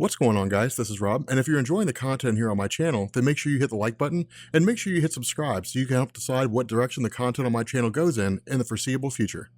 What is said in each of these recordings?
What's going on, guys? This is Rob, and if you're enjoying the content here on my channel, then make sure you hit the like button and make sure you hit subscribe so you can help decide what direction the content on my channel goes in the foreseeable future.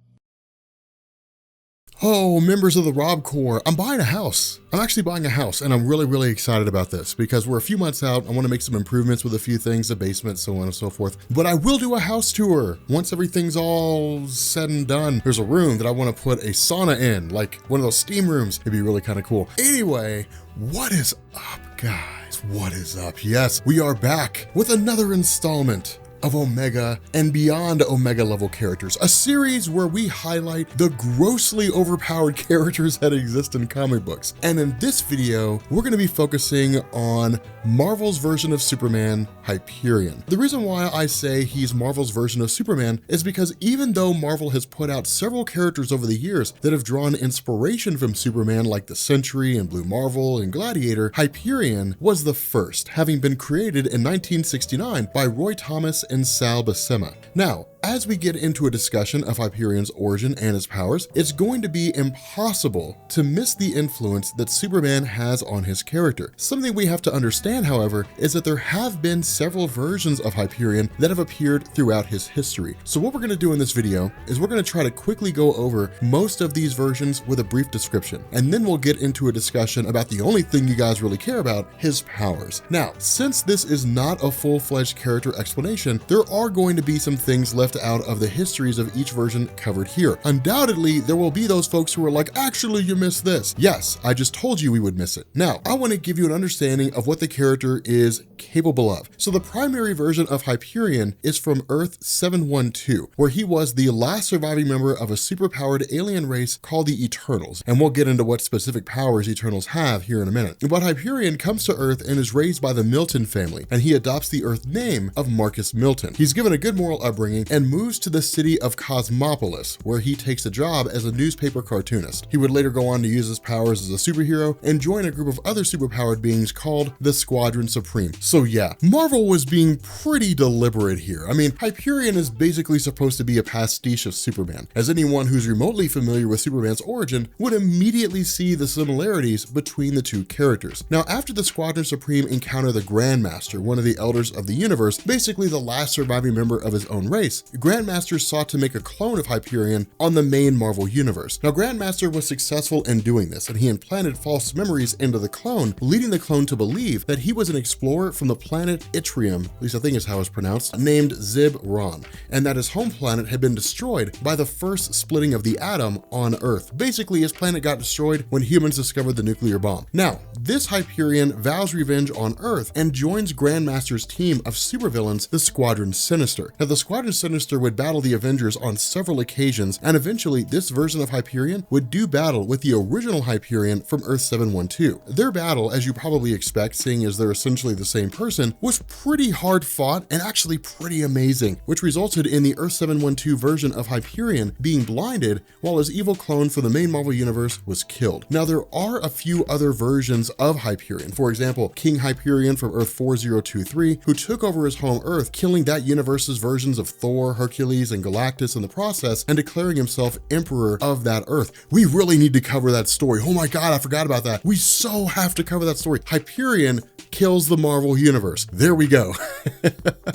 Oh, members of the Rob Corps, I'm buying a house. I'm actually buying a house, and I'm really excited about this because we're a few months out. I want to make some improvements with a few things, the basement, so on and so forth. But I will do a house tour once everything's all said and done. There's a room that I want to put a sauna in, like one of those steam rooms. It'd be really kind of cool. Anyway, what is up, guys? What is up? Yes, we are back with another installment of Omega and beyond Omega level characters, a series where we highlight the grossly overpowered characters that exist in comic books. And in this video, we're going to be focusing on Marvel's version of Superman, Hyperion. The reason why I say he's Marvel's version of Superman is because even though Marvel has put out several characters over the years that have drawn inspiration from Superman, like the Sentry and Blue Marvel and Gladiator, Hyperion was the first, having been created in 1969 by Roy Thomas and Sal Buscema. Now, as we get into a discussion of Hyperion's origin and his powers, it's going to be impossible to miss the influence that Superman has on his character. Something we have to understand, however, is that there have been several versions of Hyperion that have appeared throughout his history. So what we're going to do in this video is we're going to try to quickly go over most of these versions with a brief description, and then we'll get into a discussion about the only thing you guys really care about, his powers. Now, since this is not a full-fledged character explanation, there are going to be some things left out of the histories of each version covered here. Undoubtedly, there will be those folks who are like, actually, you missed this. Yes, I just told you we would miss it. Now, I want to give you an understanding of what the character is capable of. So the primary version of Hyperion is from Earth 712, where he was the last surviving member of a superpowered alien race called the Eternals. And we'll get into what specific powers Eternals have here in a minute. But Hyperion comes to Earth and is raised by the Milton family, and he adopts the Earth name of Marcus Milton. He's given a good moral upbringing and moves to the city of Cosmopolis, where he takes a job as a newspaper cartoonist. He would later go on to use his powers as a superhero and join a group of other superpowered beings called the Squadron Supreme. So yeah, Marvel was being pretty deliberate here. I mean, Hyperion is basically supposed to be a pastiche of Superman, as anyone who's remotely familiar with Superman's origin would immediately see the similarities between the two characters. Now, after the Squadron Supreme encounter the Grandmaster, one of the elders of the universe, basically the last surviving member of his own race, Grandmaster sought to make a clone of Hyperion on the main Marvel universe. Now, Grandmaster was successful in doing this, and he implanted false memories into the clone, leading the clone to believe that he was an explorer from the planet Yttrium, at least I think is how it's pronounced, named Zib Ron, and that his home planet had been destroyed by the first splitting of the atom on Earth. Basically, his planet got destroyed when humans discovered the nuclear bomb. Now, this Hyperion vows revenge on Earth and joins Grandmaster's team of supervillains, the Squadron Sinister. Now, the Squadron Sinister would battle the Avengers on several occasions, and eventually this version of Hyperion would do battle with the original Hyperion from Earth 712. Their battle, as you probably expect, seeing as they're essentially the same person, was pretty hard fought and actually pretty amazing, which resulted in the Earth 712 version of Hyperion being blinded while his evil clone for the main Marvel universe was killed. Now, there are a few other versions of Hyperion. For example, King Hyperion from Earth 4023, who took over his home Earth, killing that universe's versions of Thor, Hercules, and Galactus in the process, and declaring himself emperor of that Earth. We really need to cover that story. Oh my God, I forgot about that. We so have to cover that story. Hyperion kills the Marvel universe. There we go.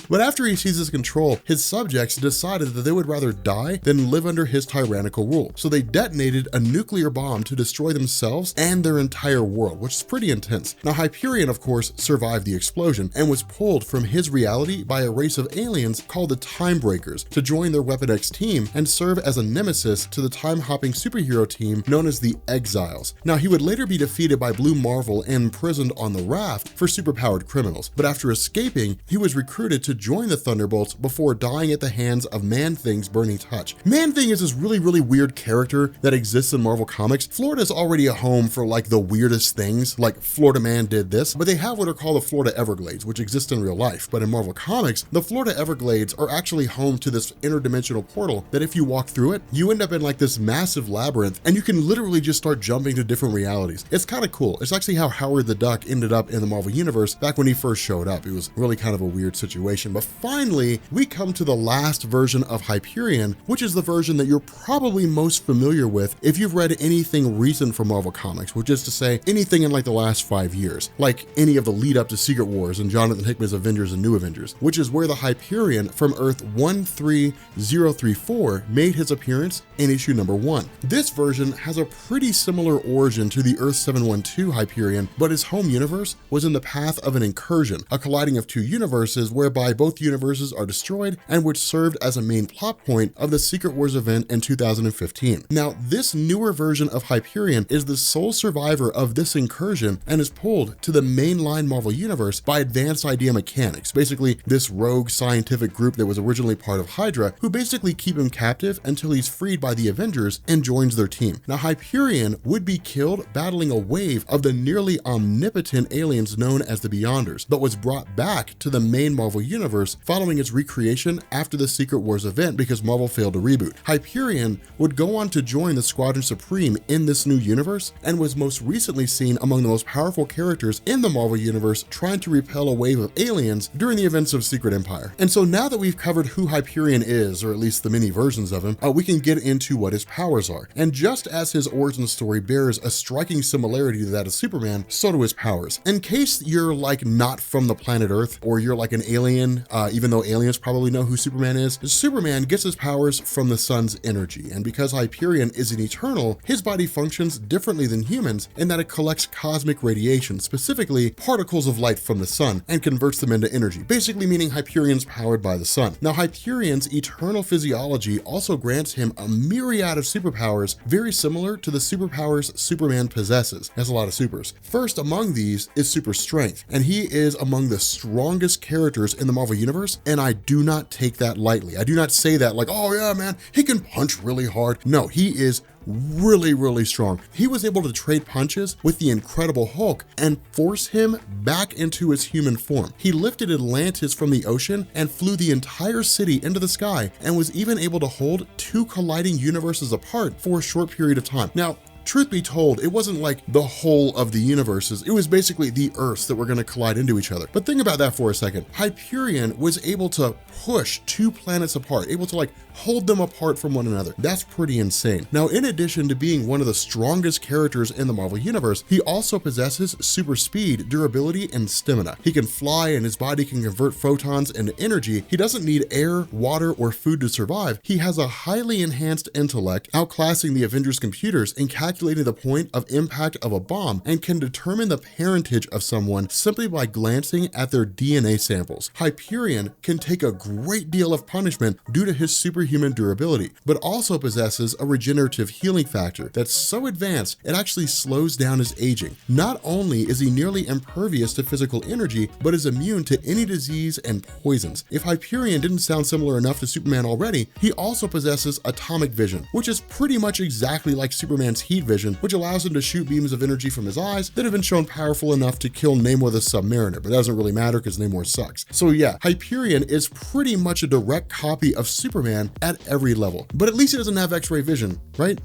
But after he seizes control, his subjects decided that they would rather die than live under his tyrannical rule. So they detonated a nuclear bomb to destroy themselves and their entire world, which is pretty intense. Now, Hyperion, of course, survived the explosion and was pulled from his reality by a race of aliens called the Time Breakers to join their Weapon X team and serve as a nemesis to the time-hopping superhero team known as the Exiles. Now, he would later be defeated by Blue Marvel and imprisoned on the raft for superpowered criminals, but after escaping, he was recruited to join the Thunderbolts before dying at the hands of Man-Thing's burning touch. Man-Thing is this really weird character that exists in Marvel Comics. Florida's already a home for like the weirdest things, like Florida Man did this, but they have what are called the Florida Everglades, which exist in real life. But in Marvel Comics, the Florida Everglades are actually home home to this interdimensional portal that if you walk through it, you end up in like this massive labyrinth and you can literally just start jumping to different realities. It's kind of cool. It's actually how Howard the Duck ended up in the Marvel Universe back when he first showed up. It was really kind of a weird situation. But finally, we come to the last version of Hyperion, which is the version that you're probably most familiar with if you've read anything recent from Marvel Comics, which is to say anything in like the last 5 years, like any of the lead up to Secret Wars and Jonathan Hickman's Avengers and New Avengers, which is where the Hyperion from Earth 13034 made his appearance in issue number 1. This version has a pretty similar origin to the Earth 712 Hyperion, but his home universe was in the path of an incursion, a colliding of two universes whereby both universes are destroyed and which served as a main plot point of the Secret Wars event in 2015. Now, this newer version of Hyperion is the sole survivor of this incursion and is pulled to the mainline Marvel Universe by Advanced Idea Mechanics, basically this rogue scientific group that was originally part of Hydra, who basically keep him captive until he's freed by the Avengers and joins their team. Now, Hyperion would be killed battling a wave of the nearly omnipotent aliens known as the Beyonders, but was brought back to the main Marvel Universe following its recreation after the Secret Wars event because Marvel failed to reboot. Hyperion would go on to join the Squadron Supreme in this new universe and was most recently seen among the most powerful characters in the Marvel Universe trying to repel a wave of aliens during the events of Secret Empire. And so now that we've covered who Hyperion is, or at least the many versions of him, we can get into what his powers are. And just as his origin story bears a striking similarity to that of Superman, so do his powers. In case you're like not from the planet Earth, or you're like an alien, even though aliens probably know who Superman is, Superman gets his powers from the sun's energy. And because Hyperion is an eternal, his body functions differently than humans in that it collects cosmic radiation, specifically particles of light from the sun, and converts them into energy, basically meaning Hyperion's powered by the sun. Now, Hyperion's eternal physiology also grants him a myriad of superpowers very similar to the superpowers Superman possesses. He has a lot of supers. First among these is super strength, and he is among the strongest characters in the Marvel Universe, and I do not take that lightly. I do not say that like, oh yeah, man, he can punch really hard. No, he is really strong. He was able to trade punches with the Incredible Hulk and force him back into his human form. He lifted Atlantis from the ocean and flew the entire city into the sky and was even able to hold two colliding universes apart for a short period of time. Now, truth be told, it wasn't like the whole of the universes. It was basically the Earths that were going to collide into each other. But think about that for a second. Hyperion was able to push two planets apart, able to like hold them apart from one another. That's pretty insane. Now, in addition to being one of the strongest characters in the Marvel Universe, he also possesses super speed, durability, and stamina. He can fly and his body can convert photons into energy. He doesn't need air, water, or food to survive. He has a highly enhanced intellect, outclassing the Avengers computers in calculating the point of impact of a bomb, and can determine the parentage of someone simply by glancing at their DNA samples. Hyperion can take a great deal of punishment due to his superhuman durability, but also possesses a regenerative healing factor that's so advanced it actually slows down his aging. Not only is he nearly impervious to physical energy, but is immune to any disease and poisons. If Hyperion didn't sound similar enough to Superman already, he also possesses atomic vision, which is pretty much exactly like Superman's heat vision, which allows him to shoot beams of energy from his eyes that have been shown powerful enough to kill Namor the Submariner, but that doesn't really matter because Namor sucks. So yeah, Hyperion is pretty much a direct copy of Superman at every level, but at least he doesn't have X-ray vision, right?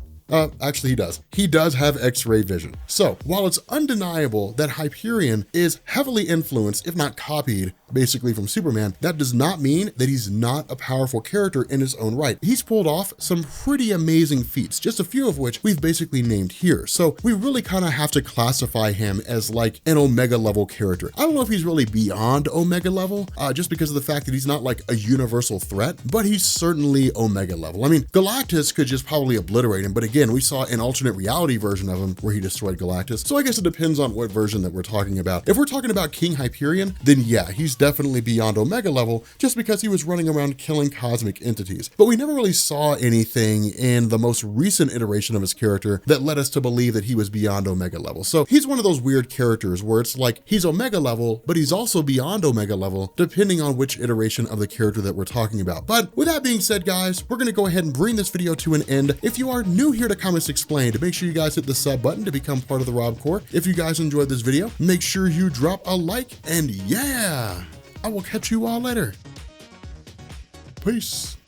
Actually he does. He does have X-ray vision. So while it's undeniable that Hyperion is heavily influenced, if not copied, basically from Superman, that does not mean that he's not a powerful character in his own right. He's pulled off some pretty amazing feats, just a few of which we've basically named here. So we really kind of have to classify him as like an Omega level character. I don't know if he's really beyond Omega level, just because of the fact that he's not like a universal threat, but he's certainly Omega level. I mean, Galactus could just probably obliterate him, but again, we saw an alternate reality version of him where he destroyed Galactus. So I guess it depends on what version that we're talking about. If we're talking about King Hyperion, then yeah, he's definitely beyond Omega level just because he was running around killing cosmic entities. But we never really saw anything in the most recent iteration of his character that led us to believe that he was beyond Omega level. So he's one of those weird characters where it's like he's Omega level, but he's also beyond Omega level, depending on which iteration of the character that we're talking about. But with that being said, guys, we're gonna go ahead and bring this video to an end. If you are new here to Comics Explained, make sure you guys hit the sub button to become part of the Rob Corps. If you guys enjoyed this video, make sure you drop a like, and yeah, I will catch you all later. Peace.